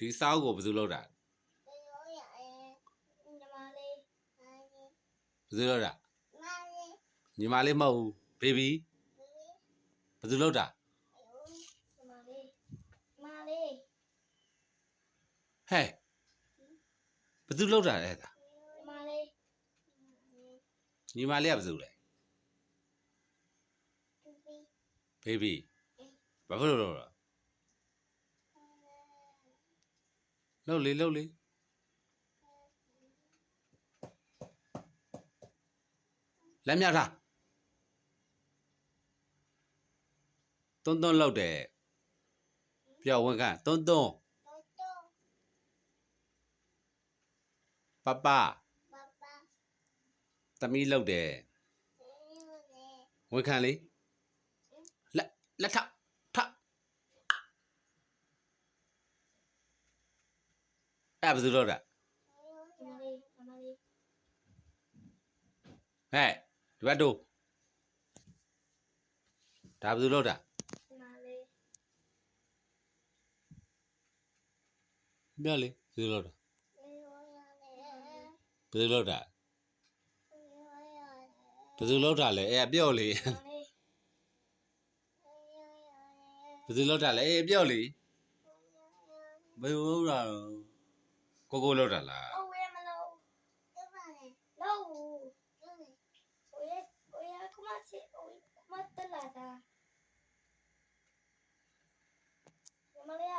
ဒီစောက်ကိုဘယ်သူလောက်တာဘယ်သူလောက်တာညီမလေးမဟုတ်ဘူးဘေဘီဘယ်သူလောက်တာဟဲ့ဘယ်သူလောက်တာလဲဒါညီမလေးကဘယ်သူလဲဘေဘီဘာဖြစ်လို့လောက်တာလှုပ်လေလှုပ်လေလက်မြထားတွန်းတွန်းလောက်တယ်ပြောဝင်ကန်တွန်းတွန်းပပသမီးလောက်တယ်ဝင်ခံလေလက်ထထအဲ့ဘယ်သူလောက်တာဟဲ့ဒီဘက်တို့ဒါဘယ်သူလောက်တာပြောလေဘယ်သူလောက်တာဘယ်သူလောက်တာဘယ်သူလောက်တာလဲအဲ့ပြောလေဘယ်သူလောက်တာလဲအေးပြောလေဘယ်လိုလောက်တာကိုလောက်တာလားMaria,